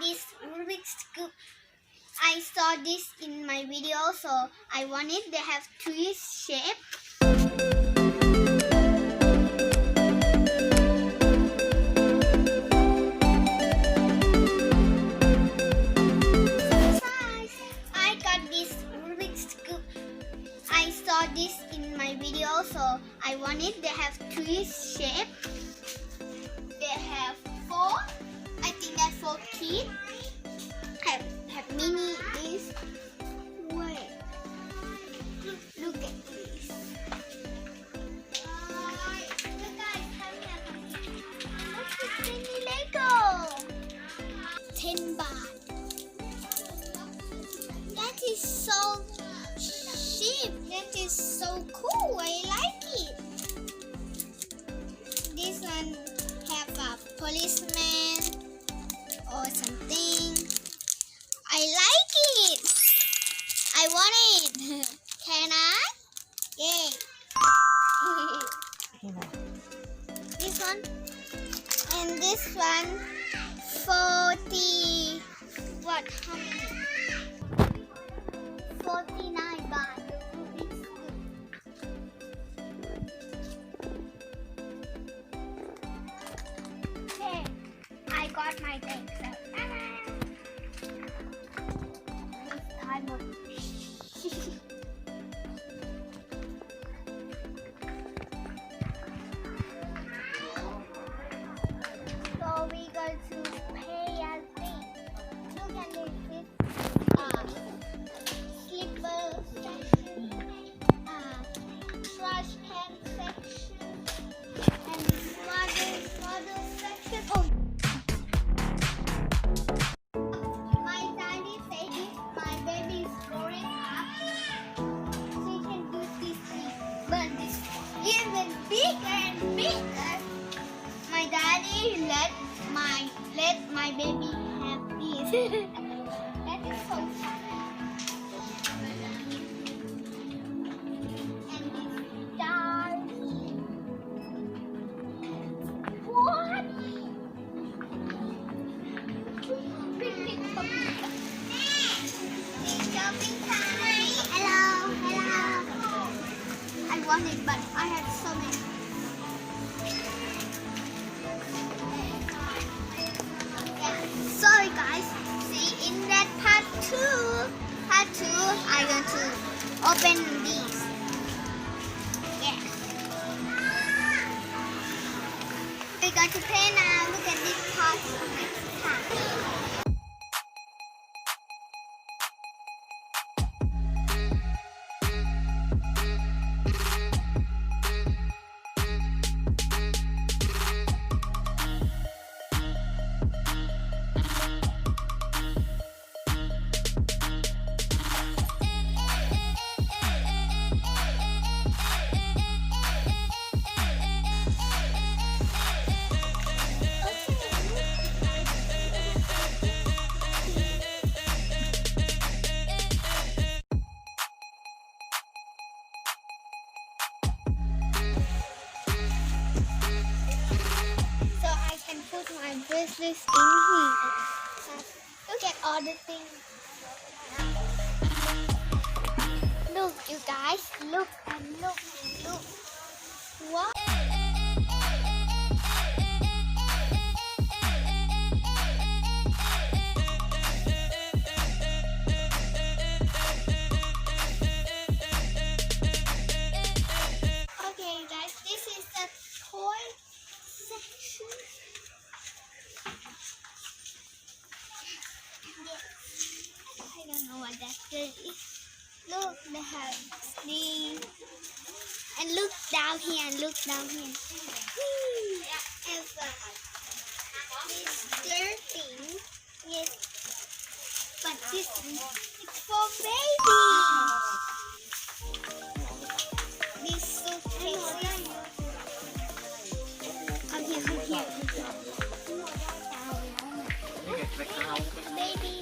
this Rubik's Cube. I saw this in my video, so I want it. They have three shapes. I got this Rubik's Cube. I saw this in my video, so I want it. They have three shapes. They have four. I think that's four kids. Have mini this. Wait. Look at this. Look guys, come here. Look at mini Lego. 10 baht. That is so cheap. That is so cool. I like it. This one have a policeman or something. I like it. I want it. Can I? Yay. This one and this one 40. What? How many? 49 baht. Okay, I got my things. So we go to pay a thing. Look at this slipper section, trash can section, and mother section. Oh. My daddy said if my baby is growing up, she can do this thing. But this even bigger and bigger. My daddy let my baby have this. That is so fun. And this stars. What? Big puppy. Shopping time. Hello. I want it, but I have so many. Yeah. Sorry guys. See in that part two, I'm going to open these. Yeah. We're going to play now. Look at this part next time. Put my bracelets in here. Look at all the things. Look, you guys. Look and look and look. What? Okay, guys. This is the toy section. I don't know what that is. Look, they have sleeve. And look down here, look down here. And this thing is, but this it's for baby. This suitcase. Come here. Baby.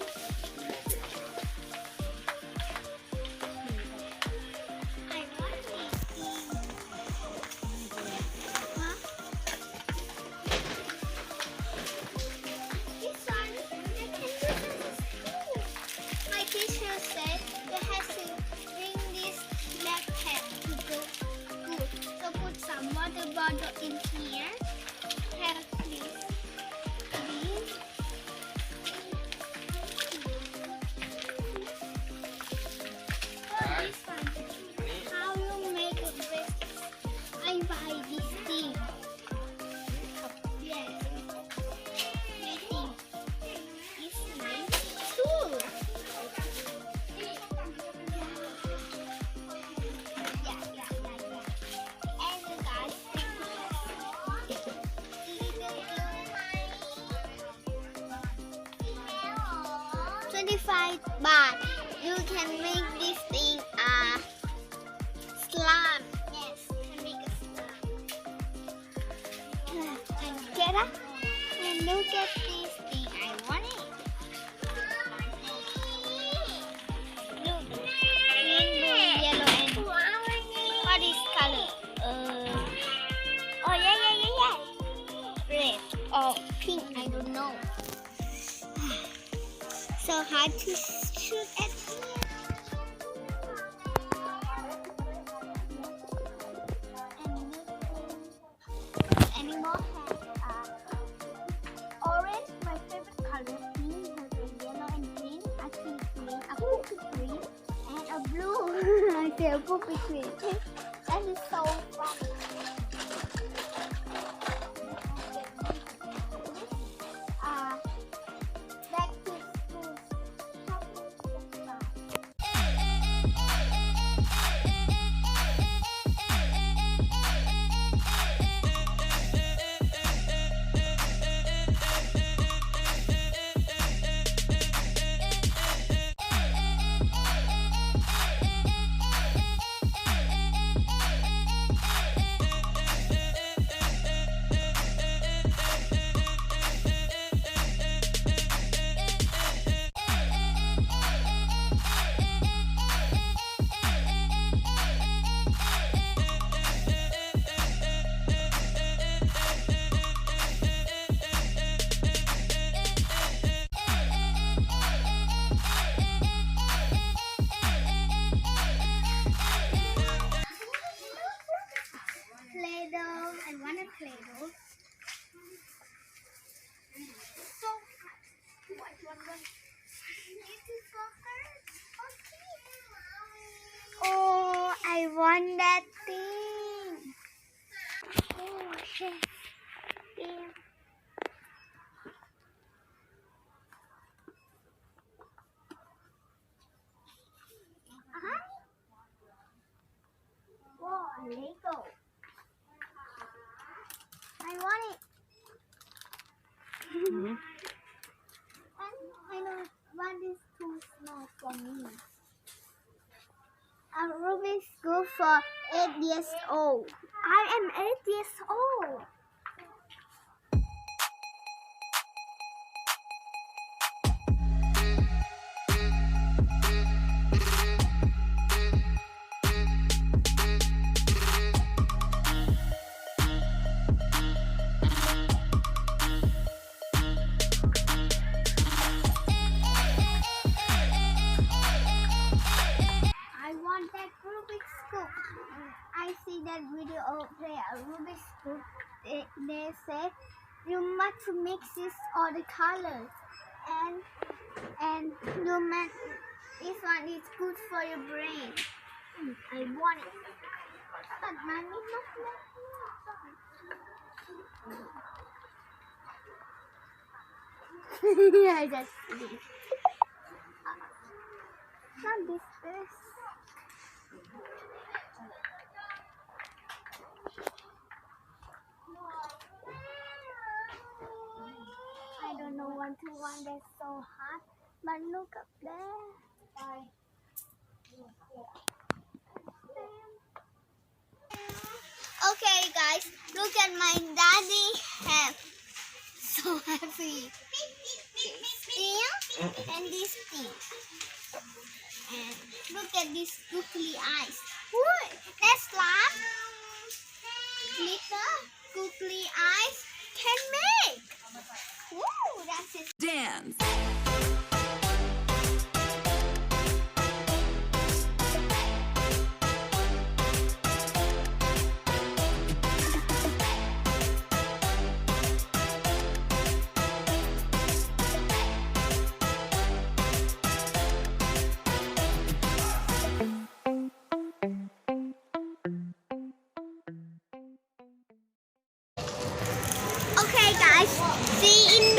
This one, I can 25 baht. You can make this thing slime. Yes, you can make a slime. And get up and look at this thing. I want it. Look, green, blue, yellow, and what is color? Oh yeah. Red or pink, I don't know. So hard to shoot at here. And this animal has orange, my favorite color. Pink has a yellow and green, a sea green, a poopy green, and a blue. I say a poopy green. That is so fun. Back to school. Play-Doh. I want a Play-Doh. So what one? This is for her. Okay. Oh, I want that thing. Oh shit. Damn. Whoa, Lego. I want it. And I don't want this too small for me. A Rubik's Cube for 8 years old. I am 8 years old. I want that Rubik's Cube. I see that video of play a Rubik's Cube. They say you must mix this all the colors and you must, this one is good for your brain. I want it. But mommy not I just see. Not this best. I don't know what to want that's so hot, but look up there. Okay guys, look at my daddy have so happy. This thing and this thing. And look at these googly eyes. Ooh, that's slime. Glitter, googly eyes can make. Ooh, that's it. Dance. Okay guys, see you in